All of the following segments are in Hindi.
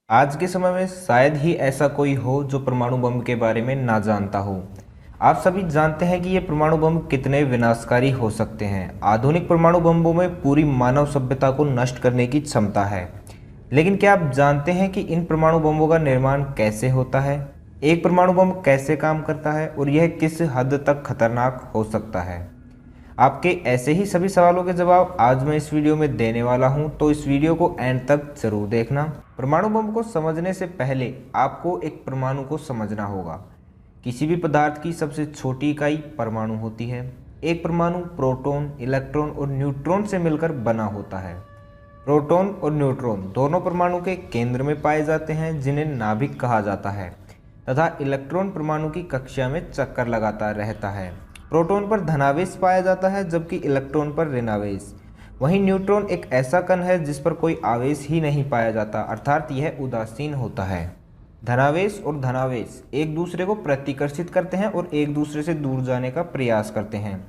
आज के समय में शायद ही ऐसा कोई हो जो परमाणु बम के बारे में ना जानता हो। आप सभी जानते हैं कि ये परमाणु बम कितने विनाशकारी हो सकते हैं। आधुनिक परमाणु बमों में पूरी मानव सभ्यता को नष्ट करने की क्षमता है। लेकिन क्या आप जानते हैं कि इन परमाणु बमों का निर्माण कैसे होता है, एक परमाणु बम कैसे काम करता है और यह किस हद तक खतरनाक हो सकता है? आपके ऐसे ही सभी सवालों के जवाब आज मैं इस वीडियो में देने वाला हूं, तो इस वीडियो को एंड तक जरूर देखना। परमाणु बम को समझने से पहले आपको एक परमाणु को समझना होगा। किसी भी पदार्थ की सबसे छोटी इकाई परमाणु होती है। एक परमाणु प्रोटॉन, इलेक्ट्रॉन और न्यूट्रॉन से मिलकर बना होता है। प्रोटॉन और न्यूट्रॉन दोनों परमाणु के केंद्र में पाए जाते हैं, जिन्हें नाभिक कहा जाता है, तथा इलेक्ट्रॉन परमाणु की कक्षा में चक्कर लगाता रहता है। प्रोटॉन पर धनावेश पाया जाता है, जबकि इलेक्ट्रॉन पर ऋणावेश। वहीं न्यूट्रॉन एक ऐसा कण है जिस पर कोई आवेश ही नहीं पाया जाता, अर्थात यह उदासीन होता है। धनावेश और धनावेश एक दूसरे को प्रतिकर्षित करते हैं और एक दूसरे से दूर जाने का प्रयास करते हैं,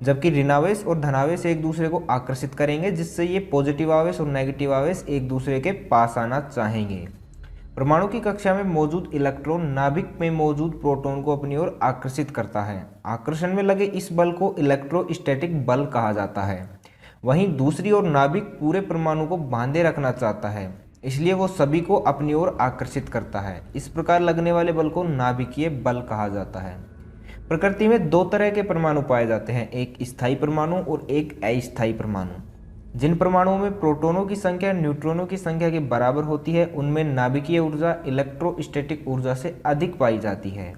जबकि ऋणावेश और धनावेश एक दूसरे को आकर्षित करेंगे, जिससे ये पॉजिटिव आवेश और नेगेटिव आवेश एक दूसरे के पास आना चाहेंगे। परमाणु की कक्षा में मौजूद इलेक्ट्रॉन नाभिक में मौजूद प्रोटॉन को अपनी ओर आकर्षित करता है। आकर्षण में लगे इस बल को इलेक्ट्रोस्टैटिक बल कहा जाता है। वहीं दूसरी ओर नाभिक पूरे परमाणु को बांधे रखना चाहता है, इसलिए वो सभी को अपनी ओर आकर्षित करता है। इस प्रकार लगने वाले बल को नाभिकीय बल कहा जाता है। प्रकृति में दो तरह के परमाणु पाए जाते हैं, एक स्थायी परमाणु और एक अस्थायी परमाणु। जिन परमाणुओं में प्रोटॉनों की संख्या न्यूट्रॉनों की संख्या के बराबर होती है, उनमें नाभिकीय ऊर्जा इलेक्ट्रोस्टैटिक ऊर्जा से अधिक पाई जाती है।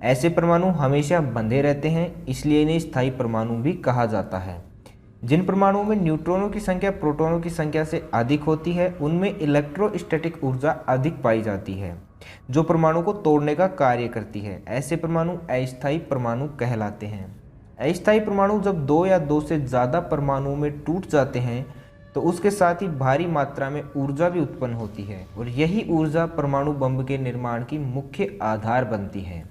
ऐसे परमाणु हमेशा बंधे रहते हैं, इसलिए इन्हें स्थायी परमाणु भी कहा जाता है। जिन परमाणुओं में न्यूट्रॉनों की संख्या प्रोटॉनों की संख्या से अधिक होती है, उनमें इलेक्ट्रोस्टैटिक ऊर्जा अधिक पाई जाती है, जो परमाणु को तोड़ने का कार्य करती है। ऐसे परमाणु अस्थायी परमाणु कहलाते हैं। अस्थायी परमाणु जब दो या दो से ज़्यादा परमाणुओं में टूट जाते हैं, तो उसके साथ ही भारी मात्रा में ऊर्जा भी उत्पन्न होती है, और यही ऊर्जा परमाणु बम के निर्माण की मुख्य आधार बनती है।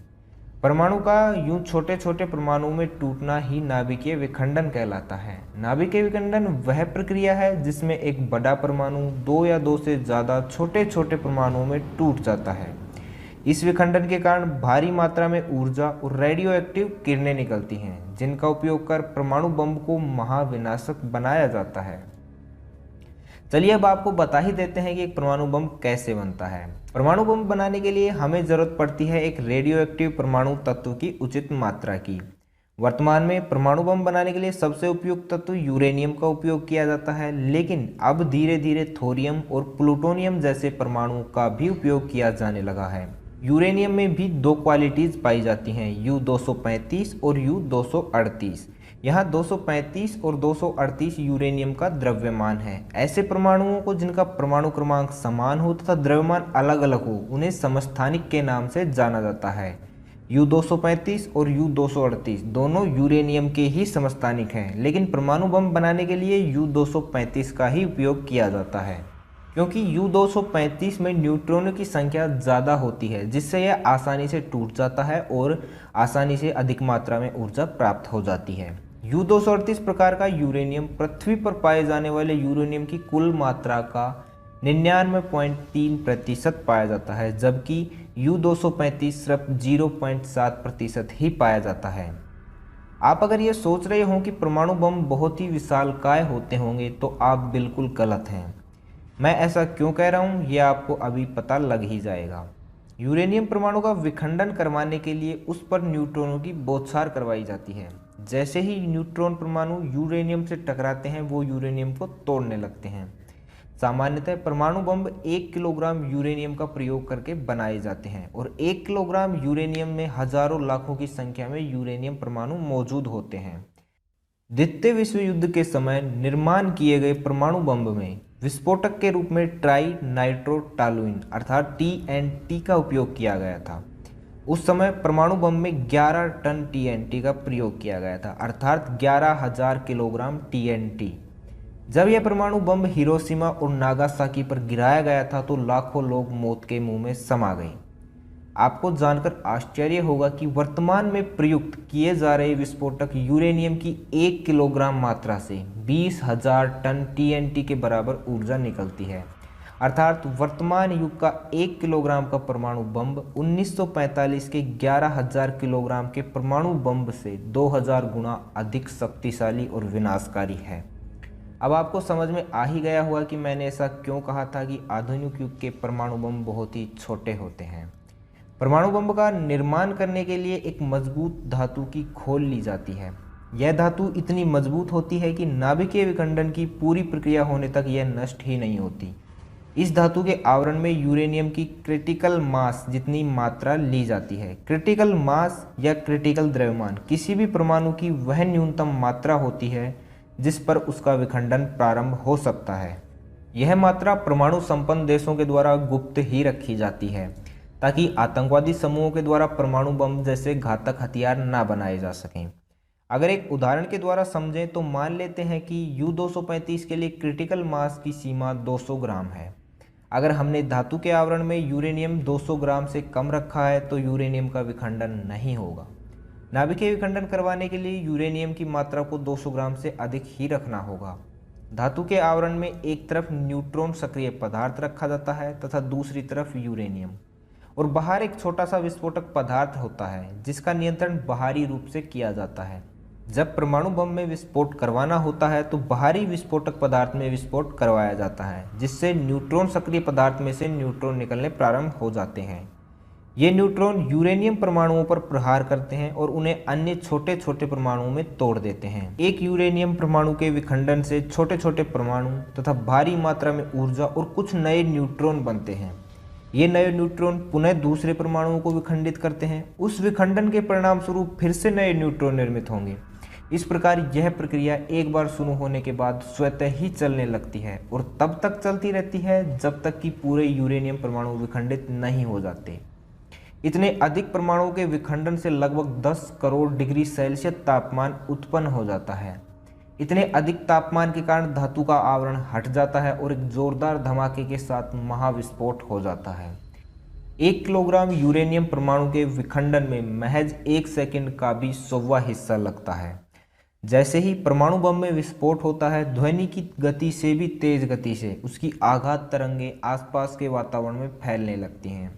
परमाणु का यूं छोटे छोटे परमाणुओं में टूटना ही नाभिकीय विखंडन कहलाता है। नाभिकीय विखंडन वह प्रक्रिया है जिसमें एक बड़ा परमाणु दो या दो से ज़्यादा छोटे छोटे परमाणुओं में टूट जाता है। इस विखंडन के कारण भारी मात्रा में ऊर्जा और रेडियो एक्टिव किरणें निकलती हैं, जिनका उपयोग कर परमाणु बम को महाविनाशक बनाया जाता है। चलिए अब आपको बता ही देते हैं कि एक परमाणु बम कैसे बनता है। परमाणु बम बनाने के लिए हमें जरूरत पड़ती है एक रेडियो एक्टिव परमाणु तत्व की उचित मात्रा की। वर्तमान में परमाणु बम बनाने के लिए सबसे उपयुक्त तत्व यूरेनियम का उपयोग किया जाता है, लेकिन अब धीरे धीरे थोरियम और प्लूटोनियम जैसे परमाणुओं का भी उपयोग किया जाने लगा है। यूरेनियम में भी दो क्वालिटीज़ पाई जाती हैं, U-235 और U-238। यहाँ 235 और 238 यूरेनियम का द्रव्यमान है। ऐसे परमाणुओं को जिनका परमाणु क्रमांक समान हो तथा द्रव्यमान अलग अलग हो, उन्हें समस्थानिक के नाम से जाना जाता है। U-235 और U-238 दोनों यूरेनियम के ही समस्थानिक हैं, लेकिन परमाणु बम बनाने के लिए U-235 का ही उपयोग किया जाता है, क्योंकि U-235 में न्यूट्रॉनों की संख्या ज़्यादा होती है, जिससे यह आसानी से टूट जाता है और आसानी से अधिक मात्रा में ऊर्जा प्राप्त हो जाती है। U-238 प्रकार का यूरेनियम पृथ्वी पर पाए जाने वाले यूरेनियम की कुल मात्रा का 99.3% पाया जाता है, जबकि U-235 सिर्फ 0.7% ही पाया जाता है। आप अगर ये सोच रहे हो कि परमाणु बम बहुत ही विशालकाय होते होंगे, तो आप बिल्कुल गलत हैं। मैं ऐसा क्यों कह रहा हूँ, यह आपको अभी पता लग ही जाएगा। यूरेनियम परमाणु का विखंडन करवाने के लिए उस पर न्यूट्रॉनों की बौछार करवाई जाती है। जैसे ही न्यूट्रॉन परमाणु यूरेनियम से टकराते हैं, वो यूरेनियम को तोड़ने लगते हैं। सामान्यतः परमाणु बम 1 किलोग्राम यूरेनियम का प्रयोग करके बनाए जाते हैं, और 1 किलोग्राम यूरेनियम में हजारों लाखों की संख्या में यूरेनियम परमाणु मौजूद होते हैं। द्वितीय विश्व युद्ध के समय निर्माण किए गए परमाणु बम में विस्फोटक के रूप में ट्राई नाइट्रोटॉलुइन अर्थात TNT का उपयोग किया गया था। उस समय परमाणु बम में 11 टन TNT का प्रयोग किया गया था, अर्थात 11,000 किलोग्राम TNT। जब यह परमाणु बम हिरोशिमा और नागासाकी पर गिराया गया था, तो लाखों लोग मौत के मुंह में समा गए। आपको जानकर आश्चर्य होगा कि वर्तमान में प्रयुक्त किए जा रहे विस्फोटक यूरेनियम की 1 किलोग्राम मात्रा से 20,000 टन TNT के बराबर ऊर्जा निकलती है। अर्थात वर्तमान युग का 1 किलोग्राम का परमाणु बम 1945 के 11,000 किलोग्राम के परमाणु बम से 2000 गुना अधिक शक्तिशाली और विनाशकारी है। अब आपको समझ में आ ही गया होगा कि मैंने ऐसा क्यों कहा था कि आधुनिक युग के परमाणु बम बहुत ही छोटे होते हैं। परमाणु बम का निर्माण करने के लिए एक मजबूत धातु की खोल ली जाती है। यह धातु इतनी मजबूत होती है कि नाभिकीय विखंडन की पूरी प्रक्रिया होने तक यह नष्ट ही नहीं होती। इस धातु के आवरण में यूरेनियम की क्रिटिकल मास जितनी मात्रा ली जाती है। क्रिटिकल मास या क्रिटिकल द्रव्यमान किसी भी परमाणु की वह न्यूनतम मात्रा होती है जिस पर उसका विखंडन प्रारंभ हो सकता है। यह मात्रा परमाणु संपन्न देशों के द्वारा गुप्त ही रखी जाती है ताकि आतंकवादी समूहों के द्वारा परमाणु बम जैसे घातक हथियार ना बनाए जा सकें। अगर एक उदाहरण के द्वारा समझें तो मान लेते हैं कि U-235 के लिए क्रिटिकल मास की सीमा 200 ग्राम है। अगर हमने धातु के आवरण में यूरेनियम 200 ग्राम से कम रखा है तो यूरेनियम का विखंडन नहीं होगा। नाभिकीय विखंडन करवाने के लिए यूरेनियम की मात्रा को 200 ग्राम से अधिक ही रखना होगा। धातु के आवरण में एक तरफ न्यूट्रॉन सक्रिय पदार्थ रखा जाता है तथा दूसरी तरफ यूरेनियम, और बाहर एक छोटा सा विस्फोटक पदार्थ होता है जिसका नियंत्रण बाहरी रूप से किया जाता है। जब परमाणु बम में विस्फोट करवाना होता है तो बाहरी विस्फोटक पदार्थ में विस्फोट करवाया जाता है जिससे न्यूट्रॉन सक्रिय पदार्थ में से न्यूट्रॉन निकलने प्रारंभ हो जाते हैं। ये न्यूट्रॉन यूरेनियम परमाणुओं पर प्रहार करते हैं और उन्हें अन्य छोटे छोटे परमाणुओं में तोड़ देते हैं। एक यूरेनियम परमाणु के विखंडन से छोटे छोटे परमाणु तथा भारी मात्रा में ऊर्जा और कुछ नए न्यूट्रॉन बनते हैं। ये नए न्यूट्रॉन पुनः दूसरे परमाणुओं को विखंडित करते हैं। उस विखंडन के परिणाम स्वरूप फिर से नए न्यूट्रॉन निर्मित होंगे। इस प्रकार यह प्रक्रिया एक बार शुरू होने के बाद स्वतः ही चलने लगती है और तब तक चलती रहती है जब तक कि पूरे यूरेनियम परमाणु विखंडित नहीं हो जाते। इतने अधिक परमाणुओं के विखंडन से लगभग 10 करोड़ डिग्री सेल्सियस तापमान उत्पन्न हो जाता है। इतने अधिक तापमान के कारण धातु का आवरण हट जाता है और एक जोरदार धमाके के साथ महाविस्फोट हो जाता है। 1 किलोग्राम यूरेनियम परमाणु के विखंडन में महज 1 सेकंड का भी 100वां हिस्सा लगता है। जैसे ही परमाणु बम में विस्फोट होता है, ध्वनि की गति से भी तेज गति से उसकी आघात तरंगें आसपास के वातावरण में फैलने लगती हैं।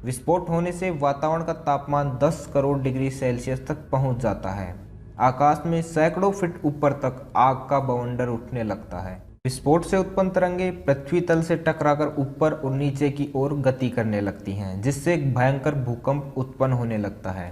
विस्फोट होने से वातावरण का तापमान 10 करोड़ डिग्री सेल्सियस तक पहुंच जाता है। आकाश में सैकड़ों फीट ऊपर तक आग का बवंडर उठने लगता है। विस्फोट से उत्पन्न तरंगें पृथ्वी तल से टकराकर ऊपर और नीचे की ओर गति करने लगती हैं, जिससे एक भयंकर भूकंप उत्पन्न होने लगता है।